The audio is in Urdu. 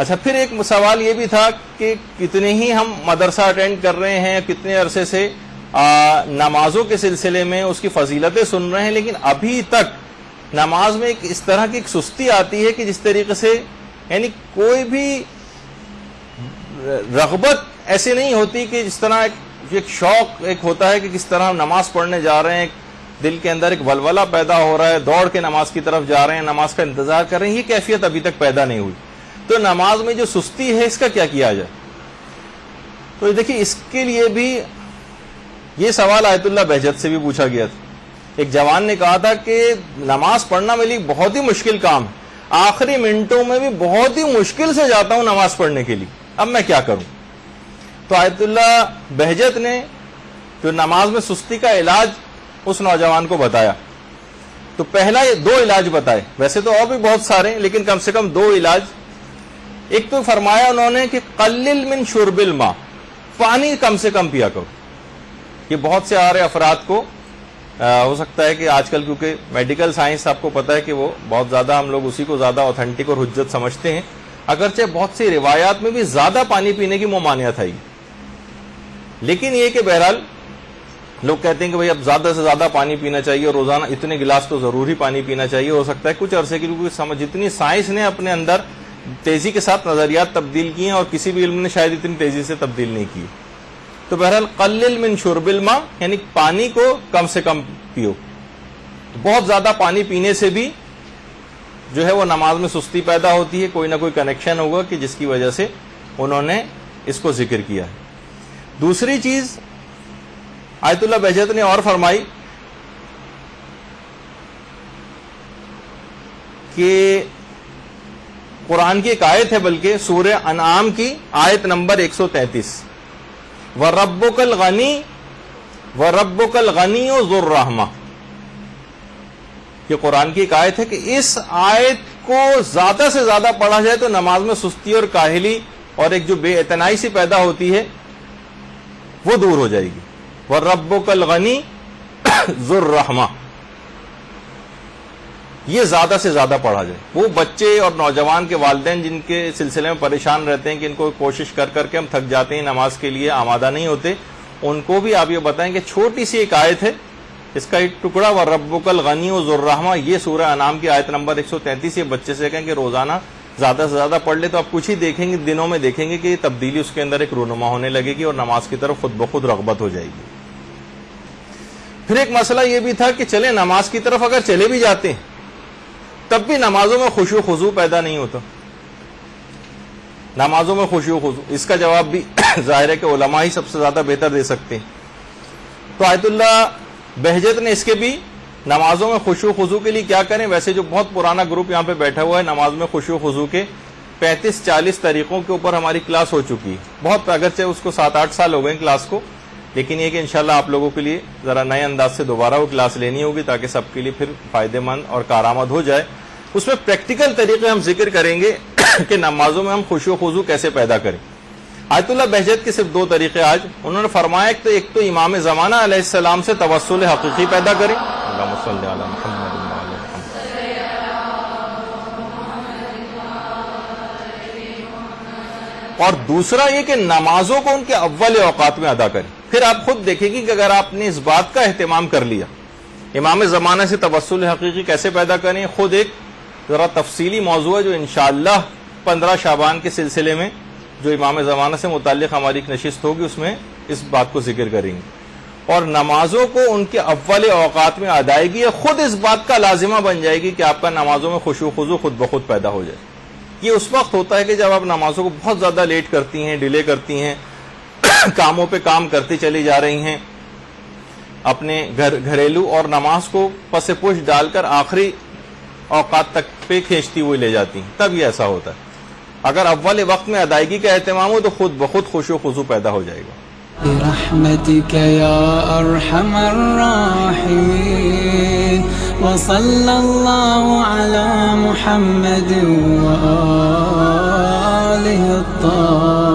اچھا، پھر ایک سوال یہ بھی تھا کہ کتنے ہی ہم مدرسہ اٹینڈ کر رہے ہیں، کتنے عرصے سے نمازوں کے سلسلے میں اس کی فضیلتیں سن رہے ہیں، لیکن ابھی تک نماز میں ایک اس طرح کی ایک سستی آتی ہے کہ جس طریقے سے یعنی کوئی بھی رغبت ایسی نہیں ہوتی کہ جس طرح ایک شوق ایک ہوتا ہے کہ کس طرح ہم نماز پڑھنے جا رہے ہیں، دل کے اندر ایک ولولہ پیدا ہو رہا ہے، دوڑ کے نماز کی طرف جا رہے ہیں، نماز کا انتظار کر رہے ہیں، یہ کیفیت ابھی تک پیدا نہیں ہوئی. تو نماز میں جو سستی ہے اس کا کیا کیا جائے؟ تو دیکھیے اس کے لیے بھی یہ سوال آیت اللہ بہجت سے بھی پوچھا گیا تھا. ایک جوان نے کہا تھا کہ نماز پڑھنا میرے لیے بہت ہی مشکل کام ہے، آخری منٹوں میں بھی بہت ہی مشکل سے جاتا ہوں نماز پڑھنے کے لیے، اب میں کیا کروں؟ تو آیت اللہ بہجت نے جو نماز میں سستی کا علاج اس نوجوان کو بتایا. تو پہلا یہ 2 علاج بتائے، ویسے تو اور بھی بہت سارے لیکن کم سے کم 2 علاج. ایک تو فرمایا انہوں نے کہ قلل من شرب الماء، پانی کم سے کم پیا کرو. یہ بہت سے آ رہے افراد کو ہو سکتا ہے کہ آج کل کیونکہ میڈیکل سائنس آپ کو پتہ ہے کہ وہ بہت زیادہ ہم لوگ اسی کو زیادہ اوتھینٹک اور حجت سمجھتے ہیں، اگرچہ بہت سی روایات میں بھی زیادہ پانی پینے کی ممانعت ہے، لیکن یہ کہ بہرحال لوگ کہتے ہیں کہ بھئی اب زیادہ سے زیادہ پانی پینا چاہیے اور روزانہ اتنے گلاس تو ضروری پانی پینا چاہیے. ہو سکتا ہے کچھ عرصے کے لیے جتنی سائنس نے اپنے اندر تیزی کے ساتھ نظریات تبدیل کیے ہیں اور کسی بھی علم نے شاید اتنی تیزی سے تبدیل نہیں کی. تو بہرحال قلل من شرب الماء یعنی پانی کو کم سے کم پیو. بہت زیادہ پانی پینے سے بھی جو ہے وہ نماز میں سستی پیدا ہوتی ہے، کوئی نہ کوئی کنیکشن ہوگا کہ جس کی وجہ سے انہوں نے اس کو ذکر کیا ہے. دوسری چیز آیت اللہ بہجت نے اور فرمائی کہ قرآن کی ایک آیت ہے، بلکہ سورہ انعام کی آیت نمبر 133، وَرَبُّكَ الْغَنِيُّ ذُو الرَّحْمَةِ. یہ قرآن کی ایک آیت ہے کہ اس آیت کو زیادہ سے زیادہ پڑھا جائے تو نماز میں سستی اور کاہلی اور ایک جو بے اعتنائی سی پیدا ہوتی ہے وہ دور ہو جائے گی. وَرَبُّكَ الْغَنِيُّ ذُو الرَّحْمَةِ، یہ زیادہ سے زیادہ پڑھا جائے. وہ بچے اور نوجوان کے والدین جن کے سلسلے میں پریشان رہتے ہیں کہ ان کو کوشش کر کر کے ہم تھک جاتے ہیں، نماز کے لیے آمادہ نہیں ہوتے، ان کو بھی آپ یہ بتائیں کہ چھوٹی سی ایک آیت ہے، اس کا ایک ٹکڑا وَرَبُّكَ الْغَنِيُّ ذُو الرَّحْمَةِ، یہ سورہ انعام کی آیت نمبر 133. یہ بچے سے کہیں کہ روزانہ زیادہ سے زیادہ پڑھ لے تو آپ کچھ ہی دیکھیں گے، دنوں میں دیکھیں گے کہ یہ تبدیلی اس کے اندر ایک رونما ہونے لگے گی اور نماز کی طرف خود بخود رغبت ہو جائے گی. پھر ایک مسئلہ یہ بھی تھا کہ چلے نماز کی طرف اگر چلے بھی جاتے ہیں تب بھی نمازوں میں خشوع و خضوع پیدا نہیں ہوتا. نمازوں میں خشوع و خضوع، اس کا جواب بھی ظاہر ہے کہ علماء ہی سب سے زیادہ بہتر دے سکتے ہیں. تو آیت اللہ بہجت نے اس کے بھی نمازوں میں خشوع و خضوع کے لیے کیا کریں. ویسے جو بہت پرانا گروپ یہاں پہ بیٹھا ہوا ہے، نماز میں خشوع و خضوع کے 35-40 طریقوں کے اوپر ہماری کلاس ہو چکی ہے. بہت اگرچہ اس کو 7-8 سال ہو گئے کلاس کو، لیکن یہ کہ انشاءاللہ آپ لوگوں کے لیے ذرا نئے انداز سے دوبارہ وہ کلاس لینی ہوگی تاکہ سب کے لیے پھر فائدہ مند اور کارآمد ہو جائے. اس میں پریکٹیکل طریقے ہم ذکر کریں گے کہ نمازوں میں ہم خشوع و خضوع کیسے پیدا کریں. آیت اللہ بہجت کے صرف 2 طریقے آج انہوں نے فرمایا. ایک تو امام زمانہ علیہ السلام سے توسل حقیقی پیدا کریں، اللہم صلی علی محمد وعلی محمد. اور دوسرا یہ کہ نمازوں کو ان کے اول اوقات میں ادا کریں. پھر آپ خود دیکھیں گے کہ اگر آپ نے اس بات کا اہتمام کر لیا امام زمانہ سے توسل حقیقی کیسے پیدا کریں، خود ایک ذرا تفصیلی موضوع ہے جو انشاءاللہ 15 شعبان کے سلسلے میں جو امام زمانہ سے متعلق ہماری ایک نشست ہوگی اس میں اس بات کو ذکر کریں گے. اور نمازوں کو ان کے اول اوقات میں ادائیگی خود اس بات کا لازمہ بن جائے گی کہ آپ کا نمازوں میں خشوع و خضوع خود بخود پیدا ہو جائے. یہ اس وقت ہوتا ہے کہ جب آپ نمازوں کو بہت زیادہ لیٹ کرتی ہیں، ڈیلے کرتی ہیں، کاموں پہ کام کرتی چلی جا رہی ہیں، اپنے گھریلو اور نماز کو پس پوش ڈال کر آخری اوقات تک پہ کھینچتی ہوئی لے جاتی ہیں، تب یہ ایسا ہوتا ہے. اگر اول وقت میں ادائیگی کا اہتمام ہو تو خود بخود خشوع و خضوع پیدا ہو جائے گا. برحمتك يا أرحم الراحمين وصلى الله على محمد وآله الطاهرين.